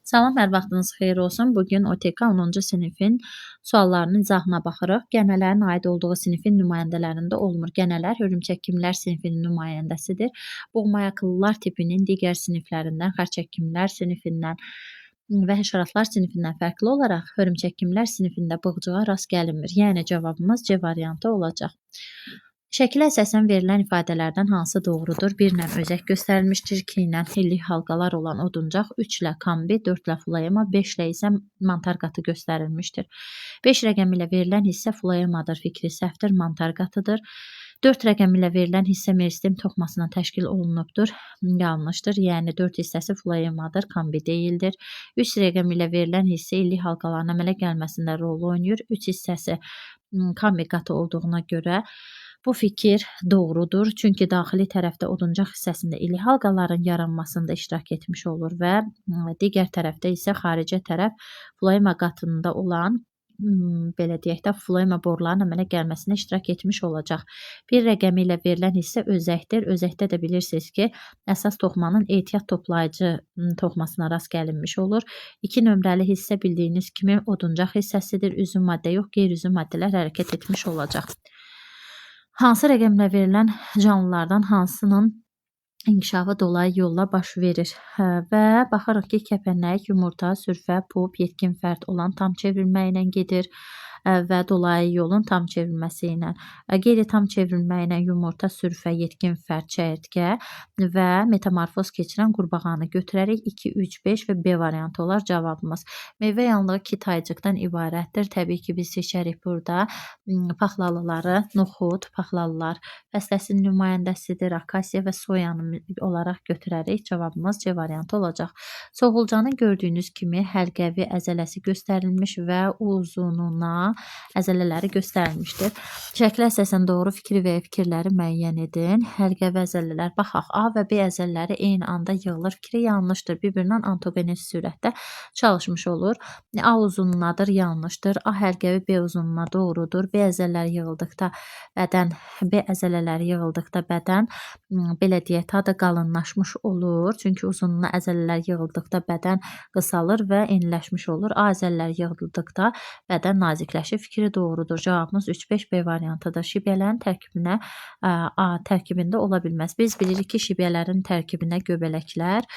Salam, hər vaxtınız xeyir olsun. Bugün OTK 10-cu sinifin suallarının izahına baxırıq. Gənələrin aid olduğu sinifin nümayəndələrində olmur. Gənələr hörümçək-kimlər sinifinin nümayəndəsidir. Boğmayaqlılar tipinin digər siniflərindən, xərçəng-kimlər sinifindən və həşəratlar sinifindən fərqli olaraq hörümçək-kimlər sinifində bığcığa rast gəlinmir. Yəni cavabımız C variantı olacaq. Şəkilə əsasən verilən ifadələrdən hansı doğrudur? 1 ilə özək göstərilmişdir, 2 ilə illik halqalar olan oduncaq, 3 ilə kombi, 4 ilə floema, 5 ilə isə mantar qatı göstərilmişdir. 5 rəqəmi ilə verilən hissə floemadır, fikri səhvdir, mantar qatıdır. 4 rəqəmi ilə verilən hissə meristem toxmasından təşkil olunubdur, yanlışdır, yəni 4 hissəsi floemadır, kombi deyildir. 3 rəqəmi ilə verilən hissə illik halqaların əmələ gəlməsində rol oynayır, 3 hissəsi kombi qatı olduğuna görə bu fikir doğrudur, çünki daxili tərəfdə oduncaq hissəsində illik halqaların yaranmasında iştirak etmiş olur və digər tərəfdə isə xarici tərəf floema qatında olan belə deyək də, floema borularının əmələ gəlməsinə iştirak etmiş olacaq. 1 rəqəmi ilə verilən hissə özəkdir. Özəkdə də bilirsiniz ki, əsas toxmanın ehtiyat toplayıcı toxmasına rast gəlinmiş olur. 2 nömrəli hissə bildiyiniz kimi oduncaq hissəsidir. Üzüm maddə yox, qeyri-üzüm maddələr hərəkət etmiş olacaq. Hansı rəqəmlə verilən canlılardan hansının inkişafı dolayı yolla baş verir? Və baxırıq ki, kəpənək, yumurta, sürfə, pup, yetkin fərd olan tam çevrilmə ilə gedir və dolayı yolun tam çevrilməsi ilə, qeyri-tam çevrilmə ilə yumurta, sürfə, yetkin fərd, çəyirtkə və metamorfoz keçirən qurbağanı götürərək 2, 3, 5 və B variantı olar cavabımız. Meyvə yanlığı 2 taycıqdan ibarətdir. Təbii ki, biz seçərik burada paxlalıları, noxud, paxlalılar fəsləsinin nümayəndəsidir, akasiya və soyanı olaraq götürərək cavabımız C variantı olacaq. Soğulcanın gördüyünüz kimi həlqəvi əzələsi göstərilmiş və uzununa əzələləri göstərilmişdir. Şəklə əsasən doğru fikri və ya fikirləri müəyyən edin. Həlqəvi əzələlər, baxaq, A və B əzələləri eyni anda yığılır. Fikri yanlışdır, bir-birindən antogonis surətdə çalışmış olur. A uzunluğunadır, yanlışdır. A həlqəvi B uzunluğuna doğrudur. B əzələləri yığıldıqda bədən, B əzələləri yığıldıqda bədən belə deyək, daha da qalınlaşmış olur. Çünki uzunluğuna əzələlər yığıldıqda bədən qısalır və enliləşmiş olur. A əzələləri yığıldıqda bədən nazikləşir. Fikri doğrudur. Cavabımız 3-5 B variantıdır. Şibyələrin tərkibinə A tərkibində ola bilməz. Biz bilirik ki, şibyələrin tərkibinə göbələklər,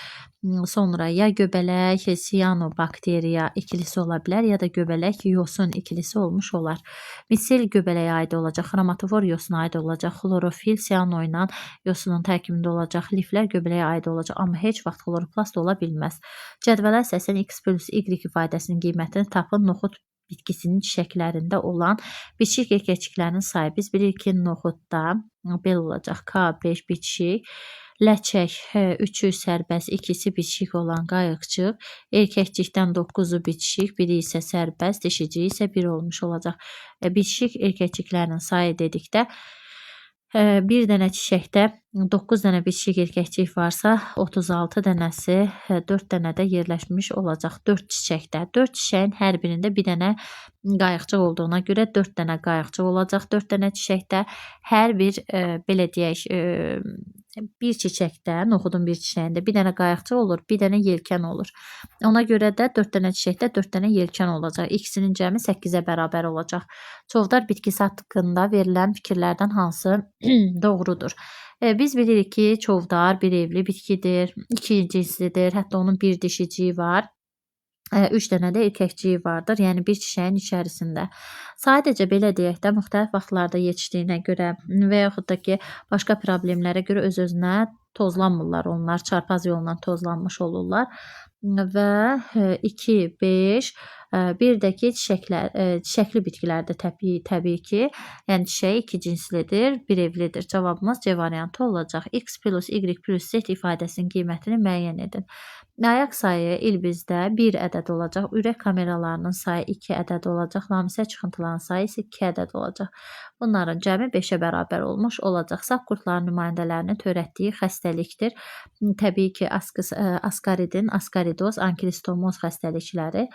sonra ya göbələk, siyanobakteriya ikilisi ola bilər, ya da göbələk, yosun ikilisi olmuş olar. Misil göbələyə aid olacaq, xromatofor yosuna aid olacaq, xlorofil siano ilə yosunun tərkibində olacaq, liflər göbələyə aid olacaq, amma heç vaxt xloroplast ola bilməz. Cədvələ əsasən X plus Y ifadəsinin qiymətini tapın. Noxud bitkisinin çiçəklərində olan biçik erkəkçiklərin sayı. Biz bilirik ki, noxudda belə olacaq, K5 biçik, ləçək 3'ü sərbəst, 2'si biçik olan qayıqçıq, erkəkçikdən 9'u biçik, biri isə sərbəst, dişicik isə 1 olmuş olacaq. Biçik erkəkçiklərin sayı dedikdə bir dənə çiçəkdə 9 dənə biçik erkəkçik varsa 36 dənəsi 4 dənə də yerləşmiş olacaq 4 çiçəkdə. 4 çiçəyin hər birində bir dənə qayıqçıq olduğuna görə 4 dənə qayıqçıq olacaq 4 dənə çiçəkdə. Hər bir belə deyək bir çiçəkdə, noxudun bir çiçəyində bir dənə qayıqçıq olur, bir dənə yelkən olur. Ona görə də 4 dənə çiçəkdə 4 dənə yelkən olacaq. İkisinin cəmi 8-ə bərabər olacaq. Çovdar bitkisi haqqında verilən fikirlərdən hansı doğrudur? Biz bilirik ki, çovdar bir evli bitkidir, 2 cinslidir, hətta onun bir dişiciyi var. 3 dənə də erkəkciyi vardır, yəni bir çiçəyin içərisində. Sadəcə belə deyək də, müxtəlif vaxtlarda yetişdiyinə görə və yaxud da ki, başqa problemlərə görə öz-özünə tozlanmırlar, onlar çarpaz yolla tozlanmış olurlar və 2, 5, bir də ki, çiçəkli bitkilərdə təbii ki, yəni çiçəyi 2 cinslidir, bir evlidir. Cavabımız C variantı olacaq. X plus Y plus Z ifadəsinin qiymətini müəyyən edin. Ayaq sayı ilbizdə 1 ədəd olacaq, ürək kameralarının sayı 2 ədəd olacaq, lamisə çıxıntıların sayı isə 2 ədəd olacaq. Bunların cəmi 5-ə bərabər olmuş olacaq. Saf qurdların nümayəndələrini törətdiyi xəstəlikdir. Təbii ki, askaridin, askaridoz, ankilostomoz xəstəlikləri.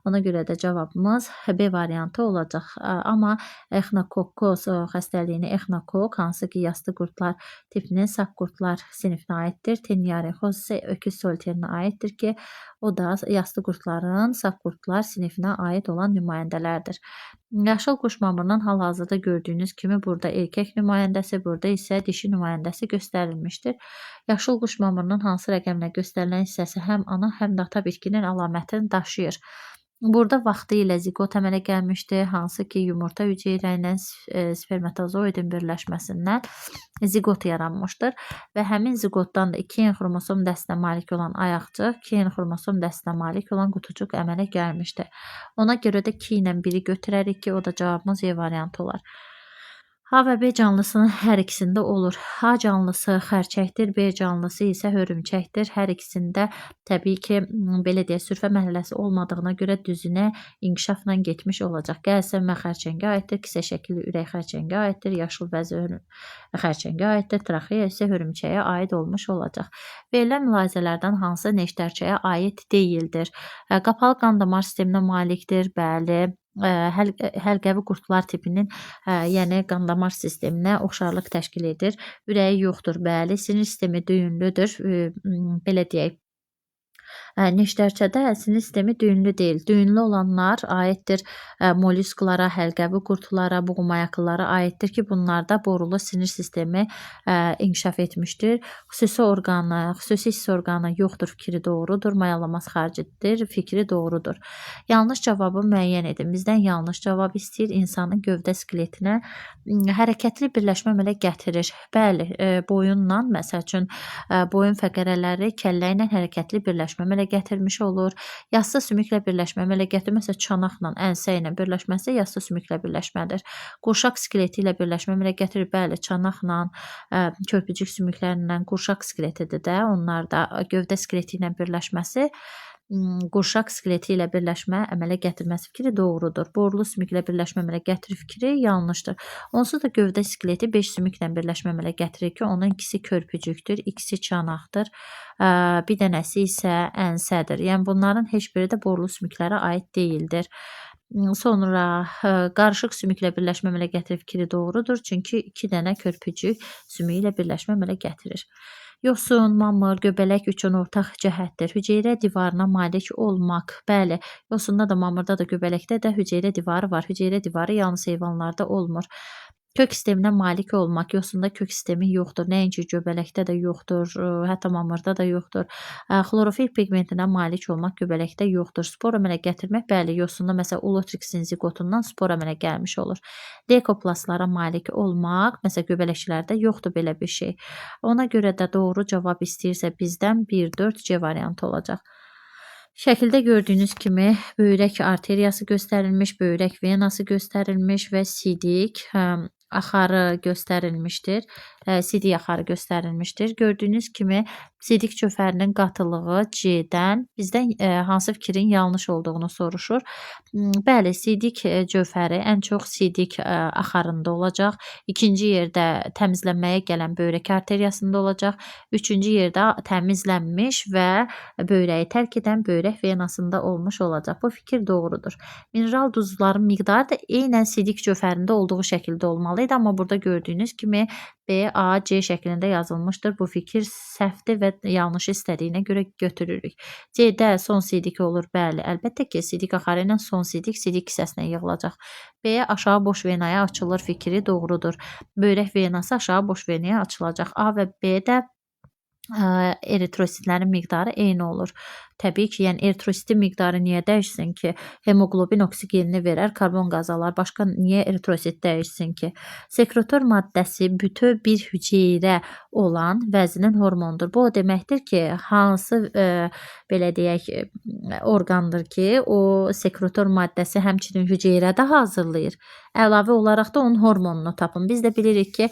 Ona görə də cavabımız B variantı olacaq. Amma exnokokkos xəstəliyini exnokok, hansı ki, yastı qurdlar tipinin saf qurdlar sinifinə aiddir. Teniarexoz isə öküz soliterinə aiddir. deməkdir ki, o da yastı qurdların, saf qurdlar sinifinə aid olan nümayəndələrdir. Yaşıl quş mamırının hal-hazırda gördüyünüz kimi burada erkək nümayəndəsi, burada isə dişi nümayəndəsi göstərilmişdir. Yaşıl quş mamırının hansı rəqəmlə göstərilən hissəsi həm ana, həm də ata bitkinin əlamətini daşıyır. Burada vaxtı ilə ziqot əmələ gəlmişdir, hansı ki yumurta hüceyrə ilə spermatozoidin birləşməsindən ziqot yaranmışdır və həmin ziqotdan da 2 N xromosom dəstinə malik olan ayaqcıq, 2 N xromosom dəstinə malik olan qutucuq əmələ gəlmişdir. Ona görə də 2 ilə 1-i götürərik ki, o da cavabımız E variantı olar. A və B canlısının hər ikisində olur. A canlısı xərçəkdir, B canlısı isə hörümçəkdir. Hər ikisində təbii ki, belə deyək, sürfə mərhələsi olmadığına görə düzünə inkişafla getmiş olacaq. Qəlsəmə xərçəngə aiddir, kisə şəkilli ürək xərçəngə aiddir, yaşıl vəzi xərçəngə aiddir, traxeya isə hörümçəyə aid olmuş olacaq. Verilən mülahizələrdən hansı neştərçəyə aid deyildir? Qapalı qan damar sisteminə malikdir, bəli. Həlqəvi qurdlar tipinin, yəni qandamar sisteminə oxşarlıq təşkil edir. Ürəyi yoxdur, bəli. Sinir sistemi düyünlüdür, belə deyək. Neştərçədə sinir sistemi düyünlü deyil. Düyünlü olanlar aiddir mollusklara, həlqəvi qurdlara, boğumayaqlılara aiddir ki, bunlarda borulu sinir sistemi inkişaf etmişdir. Xüsusi hiss orqanı yoxdur fikri doğrudur. Mayalaması xaricidir, fikri doğrudur. Yanlış cavabı müəyyən edin. Bizdən yanlış cavab istəyir. İnsanın gövdə skeletinə hərəkətli birləşmə əmələ gətirir. Bəli, boyunla, məsəl üçün boyun fəqərələri kəllə ilə hərəkətli birləşmə əmələ gətirmiş olur. Yassı sümüklə birləşmə əmələ gətirməsə çanaqla, ənsə ilə birləşməsi yassı sümüklə birləşmədir. Qurşaq skeleti ilə birləşmə əmələ gətirir. Bəli, çanaqla, körpücük sümüklərlə qurşaq skeletidir də. Onlar da gövdə skeleti ilə birləşməsi qurşaq skeleti ilə birləşmə əmələ gətirməsi fikri doğrudur. Borulu sümüklə birləşmə əmələ gətirir fikri yanlışdır. Onsuz da gövdə skeleti 5 sümüklə birləşmə əmələ gətirir ki, onun ikisi körpücükdür, ikisi çanaqdır, bir dənəsi isə ənsədir. Yəni bunların heç biri də borulu sümüklərə aid deyildir. Sonra qarışıq sümüklə birləşmə əmələ gətirir fikri doğrudur, çünki 2 dənə körpücük sümüyü ilə birləşmə əmələ gətirir. Yosun, mamır, göbələk üçün ortaq cəhətdir. Hüceyrə divarına malik olmaq. Bəli, yosunda da, mamırda da, göbələkdə də hüceyrə divarı var. Hüceyrə divarı yalnız heyvanlarda olmur. Kök sisteminə malik olmaq. Yosunda kök sistemi yoxdur. Nəinki göbələkdə də yoxdur, hətta mamırda da yoxdur. Xlorofil pigmentinə malik olmaq göbələkdə yoxdur. Spor əmələ gətirmək, bəli, yosunda məsələn ulotriksin ziqotundan spor əmələ gəlmiş olur. Leykoplastlara malik olmaq, məsələn göbələkçilərdə yoxdur belə bir şey. Ona görə də doğru cavab istəyirsə bizdən 1-4 C variantı olacaq. Şəkildə gördüyünüz kimi böyrək arteriyası göstərilmiş, böyrək venası göstərilmiş və sidik axarı göstərilmişdir. Sidik axarı göstərilmişdir. Gördüyünüz kimi sidik cövhərinin qatılığı C-dən bizdən hansı fikrin yanlış olduğunu soruşur. Bəli, sidik cövhəri ən çox sidik axarında olacaq. İkinci yerdə təmizlənməyə gələn böyrək arteriyasında olacaq. Üçüncü yerdə təmizlənmiş və böyrəyi tərk edən böyrək venasında olmuş olacaq. Bu fikir doğrudur. Mineral duzların miqdarı da eynən sidik cövhərində olduğu şəkildə olmalıydı, amma burada gördüyünüz kimi B, A, C şəklində yazılmışdır. Bu fikir səhvdir və yanlış istədiyinə görə götürürük. C-də son sidik olur, bəli. Əlbəttə ki, sidik axarı ilə son sidik hissəsinə yığılacaq. B, aşağı boş venaya açılır fikri doğrudur. Böyrək venası aşağı boş venaya açılacaq. A və B-də eritrositlərin miqdarı eyni olur. Təbii ki, yəni eritrositin miqdarı niyə dəyişsin ki? Hemoglobin oksigenini verər, karbon qazı alar. Başqa niyə eritrosit dəyişsin ki? Sekretor maddəsi bütöv bir hüceyrə olan vəzinin hormonudur. Bu o deməkdir ki, hansı belə deyək orqandır ki, o sekretor maddəsi həmçinin hüceyrədə hazırlayır. Əlavə olaraq da onun hormonunu tapın. Biz də bilirik ki,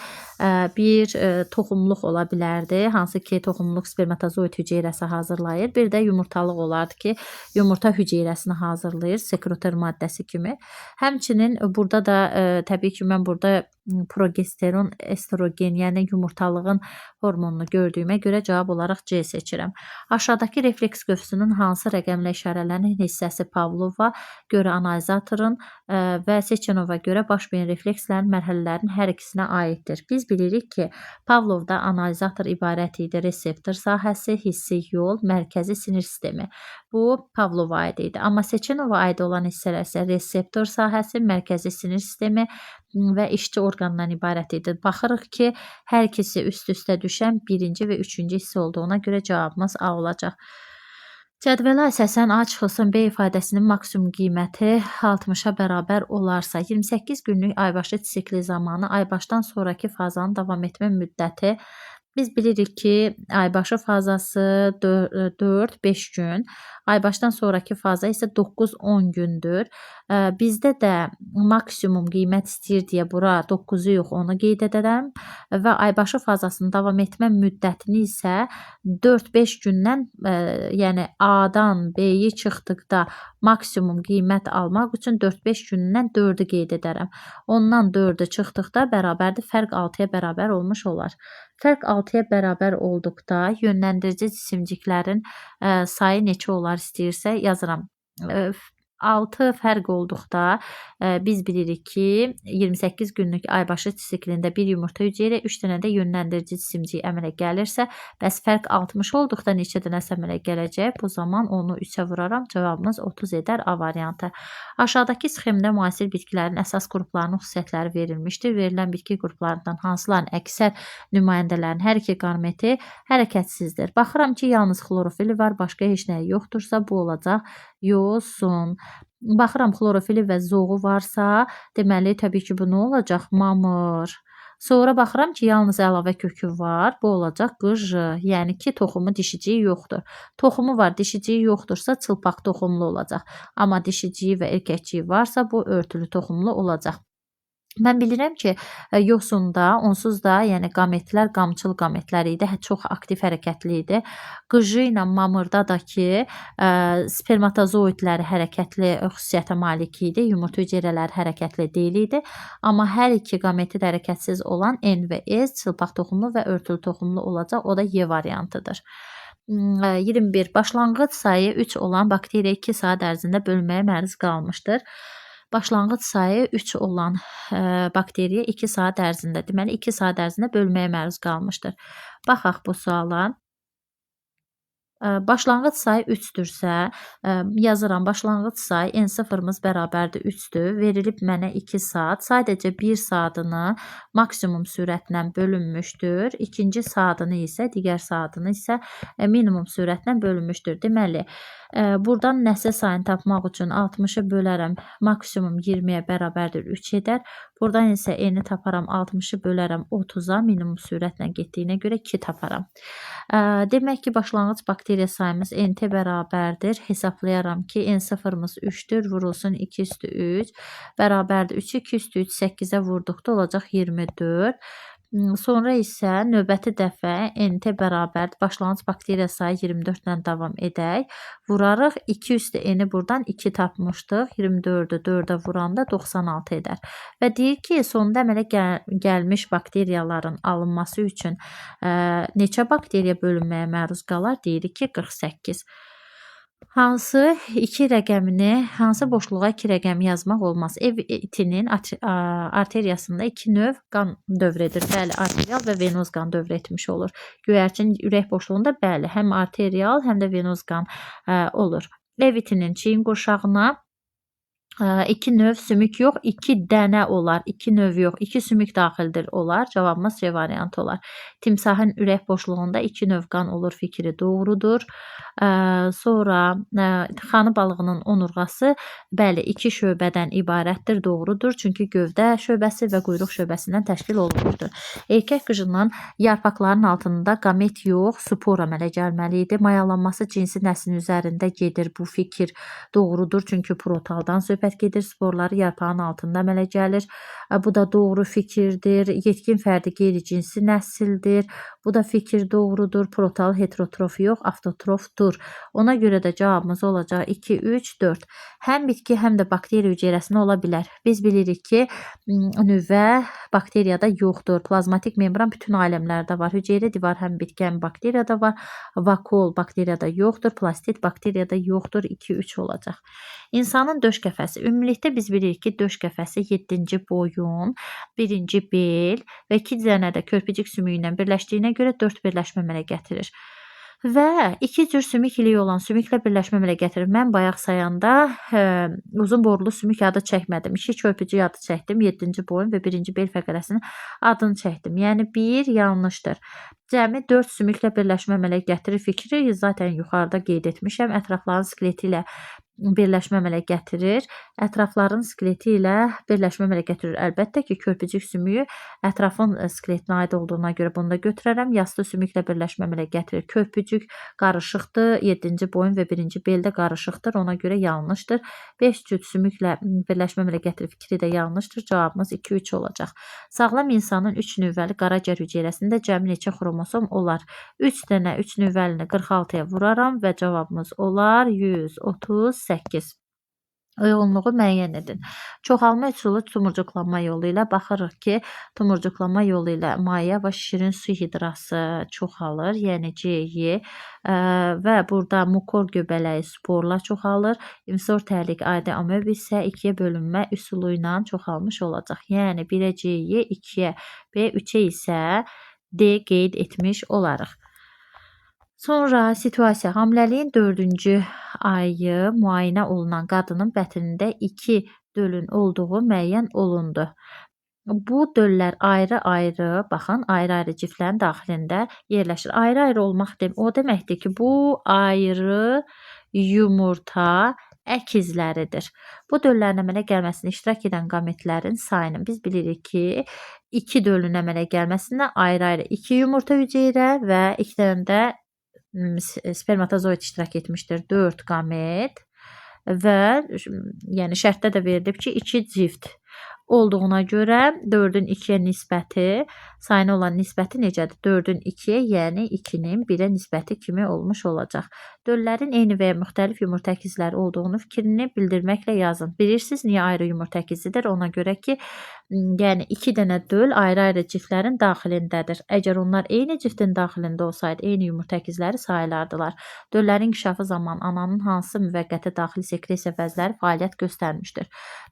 bir toxumluq ola bilərdi, hansı ki toxumluq spermatozoid hüceyrəsi hazırlayır. Bir də yumurtalıq olardı ki, yumurta hüceyrəsini hazırlayır sekretor maddəsi kimi. Həmçinin burada da təbii ki, mən burada progesteron, estrogen, yəni yumurtalığın hormonunu gördüyümə görə cavab olaraq C seçirəm. Aşağıdakı refleks qövsünün hansı rəqəmlə işarələnən hissəsi Pavlova görə analizatorun və Sechenova görə baş beyin reflekslərin mərhələlərin hər ikisinə aiddir. Biz bilirik ki, Pavlovda analizator ibarət idi reseptor sahəsi, hissi yol, mərkəzi sinir sistemi. Bu Pavlova aid idi. Amma Sechenova aid olan hissələr isə reseptor sahəsi, mərkəzi sinir sistemi və işçi orqandan ibarət idi. Baxırıq ki, hər ikisi üst-üstə düşən birinci və üçüncü hissə olduğuna görə cavabımız A olacaq. Cədvələ əsasən A çıxılsın B ifadəsinin maksimum qiyməti 60-a bərabər olarsa, 28 günlük aybaşı sikli zamanı aybaşdan sonraki fazanın davam etmə müddəti biz bilirik ki, aybaşı fazası 4-5 gün, aybaşdan sonraki faza isə 9-10 gündür. Bizdə də maksimum qiymət istəyir deyə bura 9-u yox, onu qeyd edərəm və aybaşı fazasının davam etmə müddətini isə 4-5 gündən, yəni A-dan B-yi çıxdıqda maksimum qiymət almaq üçün 4-5 gündən 4-ü qeyd edərəm. Ondan 4-ü çıxdıqda bərabərdir, fərq 6-ya bərabər olmuş olar. Fərq 6-ya bərabər olduqda yönləndirici cisimciklərin sayı neçə olar istəyirsə yazıram. 6 fərq olduqda biz bilirik ki, 28 günlük aybaşı siklində bir yumurta hüceyrə 3 dənə də yönləndirici cisimcik əmələ gəlirsə, bəs fərq 60 olduqda neçə dənəsə əmələ gələcək? Bu zaman onu 3-ə vuraram, cavabımız 30 edər A variantı. Aşağıdakı sxemdə müasir bitkilərin əsas qruplarının xüsusiyyətləri verilmişdir. Verilən bitki qruplarından hansıların əksər nümayəndələrin hər iki qameti hərəkətsizdir. Baxıram ki, yalnız xlorofili var, başqa heç nəyi yoxdursa, bu olacaq yosun. Baxıram xlorofili və zoğu varsa, deməli təbii ki, bu nə olacaq? Mamır. Sonra baxıram ki, yalnız əlavə kökü var, bu olacaq qıjı. Yəni ki, toxumu dişiciyi yoxdur. Toxumu var, dişiciyi yoxdursa çılpaq toxumlu olacaq. Amma dişiciyi və erkəkciyi varsa, bu örtülü toxumlu olacaq. Mən bilirəm ki, yosunda, onsuz da, yəni qametlər qamçıl qametlər idi, çox aktiv hərəkətli idi. Qıjı ilə mamırda da ki, spermatozoidləri hərəkətli xüsusiyyətə malik idi, yumurta hüceyrələri hərəkətli deyil idi. Amma hər iki qameti də hərəkətsiz olan N və S çılpaq toxumlu və örtülü toxumlu olacaq, o da Y variantıdır. 21. Başlanğıc sayı 3 olan bakteriya 2 saat ərzində bölünməyə məruz qalmışdır. Başlanğıc sayı 3 olan bakteriya 2 saat ərzində, deməli 2 saat ərzində bölünməyə məruz qalmışdır. Baxaq bu suala. Başlanğıc sayı 3-dürsə, yazıram. Başlanğıc sayı N0-ımız bərabərdir 3-dür. Verilib mənə 2 saat. Sadəcə 1 saatını maksimum sürətlə bölünmüşdür. İkinci saatını isə, digər saatını isə minimum sürətlə bölünmüşdür. Deməli, buradan nəsil sayını tapmaq üçün 60-ı bölərəm. Maksimum 20-yə bərabərdir 3 edər. Buradan isə N-i taparam 60-ı bölərəm 30-a. Minimum sürətlə getdiyinə görə 2 taparam. Demək ki, başlanğıc bakteriya sayımız NT bərabərdir. Hesablayaram ki, N0-ımız 3-dür. Vurulsun 2 üstü 3. Bərabərdir 3-ü 2 üstü 3 8-ə vurduqda olacaq 24. Sonra isə növbəti dəfə NT bərabərdir. Başlanğıc bakteriya sayı 24 ilə davam edək. Vurarıq. 2 üstü N-i buradan 2 tapmışdıq. 24-ü 4-ə vuranda 96 edər. Və deyir ki, sonunda əmələ gəlmiş bakteriyaların alınması üçün neçə bakteriya bölünməyə məruz qalar? Deyirik ki, 48. Hansı boşluğa 2 rəqəmi yazmaq olmaz? Ev itinin arteriyasında 2 növ qan dövr edir. Bəli, arterial və venoz qan dövr etmiş olur. Göyərçin ürək boşluğunda bəli, həm arterial, həm də venoz qan olur. Ev itinin çiyin qurşağına 2 növ sümük yox, 2 dənə olar. 2 növ yox, 2 sümük daxildir olar. Cavabımız C variantı olar. Timsahın ürək boşluğunda 2 növ qan olur fikri doğrudur. Sonra xanı balığının onurğası bəli 2 şöbədən ibarətdir, doğrudur. Çünki gövdə şöbəsi və quyruq şöbəsindən təşkil olunmuşdur. Erkək qıjının yarpaqların altında qamet yox, spor əmələ gəlməli idi. Mayalanması cinsi nəslin üzərində gedir. Bu fikir doğrudur. Çünki protaldan söhbət gedir. Sporları yarpağın altında əmələ gəlir. Bu da doğru fikirdir. Yetkin fərdi qeyri-cinsi nəsildir. Bu da fikir doğrudur. Protal heterotrof yox, avtotrofdur. yoxdur. Ona görə də cavabımız olacaq 2, 3, 4. Həm bitki, həm də bakteriya hüceyrəsində ola bilər. Biz bilirik ki, nüvə bakteriyada yoxdur. Plazmatik membran bütün aləmlərdə var. Hüceyrə divar həm bitki, həm bakteriyada var. Vakol bakteriyada yoxdur. Plastit bakteriyada yoxdur. 2, 3 olacaq. İnsanın döş qəfəsi. Ümumilikdə biz bilirik ki, döş qəfəsi 7-ci boyun, 1-ci bel və 2 dənə də körpücük sümüyü ilə birləşdiyinə görə 4 birləşmə əmələ gətirir. Və 2 cür sümük iliyi olan sümüklə birləşmə əmələ gətirir. Mən bayaq sayanda uzun borulu sümük adı çəkmədim. 2 körpücük adı çəkdim. 7-ci boyun və 1-ci bel fəqərəsinin adını çəkdim. Yəni 1 yanlışdır. Cəmi 4 sümüklə birləşmə əmələ gətirir fikri zaten yuxarıda qeyd etmişəm. Ətrafların skeleti ilə birləşmə əmələ gətirir. Ətrafların skeleti ilə birləşmə əmələ gətirir. Əlbəttə ki, körpücük sümüyü ətrafın skeletinə aid olduğuna görə bunu da götürərəm. Yastı sümüklə birləşmə əmələ gətirir. Körpücük qarışıqdır. 7-ci boyun və 1-ci beldə qarışıqdır. Ona görə yanlışdır. 5 cüt sümüklə birləşmə əmələ gətirir fikri də yanlışdır. Cavabımız 2, 3 olacaq. Sağlam insanın 3 nüvəli qaraciyər hüceyrəsində cəmi neçə xromosom olar? 3 dənə 3 nüvəlini 46-ya vuraram və cavabımız olar 138. Uyğunluğu müəyyən edin. Çoxalma üsulu tumurcuqlanma yolu ilə baxırıq ki, tumurcuqlanma yolu ilə maye və şirin su hidrası çoxalır, yəni CY və burada mukor göbələyi sporla çoxalır. İmsor tərlik adi amoeba isə 2-yə bölünmə üsulu ilə çoxalmış olacaq. Yəni 1-ə CY, 2-yə B, 3-ə isə D qeyd etmiş olarıq. Sonra situasiya hamiləliyin 4-cü ayı müayinə olunan qadının bətnində 2 dölün olduğu müəyyən olundu. Bu döllər ayrı-ayrı, baxın, ayrı-ayrı ciflərin daxilində yerləşir. Ayrı-ayrı olmaq o deməkdir ki, bu ayrı yumurta əkizləridir. Bu döllərin əmələ gəlməsində iştirak edən qametlərin sayını biz bilirik ki, 2 dölün əmələ gəlməsində ayrı-ayrı 2 yumurta hüceyrə və 2 dənə də spermatozoid iştirak etmişdir. 4 qamet və yəni şərtdə də verilib ki, 2 cift olduğuna görə 4-ün 2-yə nisbəti, sayına olan nisbəti necədir? 4-ün 2-yə, yəni 2-nin 1-ə nisbəti kimi olmuş olacaq. Döllərin eyni və ya müxtəlif yumurta əkizləri olduğunu fikrini bildirməklə yazın. Bilirsiniz, niyə ayrı yumurta əkizidir? Ona görə ki, yəni 2 dənə döl ayrı-ayrı ciflərin daxilindədir. Əgər onlar eyni ciftin daxilində olsaydı, eyni yumurta əkizləri sayılardılar. Döllərin inkişafı zamanı ananın hansı müvəqqəti daxili sekresiya vəzləri fəaliyyət göstərmişdir?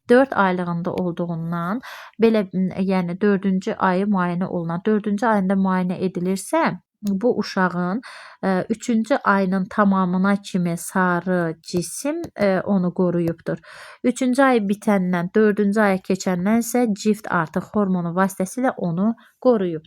4 aylığında olduğundan, belə, yəni 4-cü ayı müayinə olunan, 4-cü ayında müayinə edilirsə, bu uşağın 3-cü ayının tamamına kimi sarı cisim onu qoruyubdur. 3-cü ay bitəndən 4-cü aya keçəndən isə cift artıq hormonu vasitəsilə onu qoruyubdur.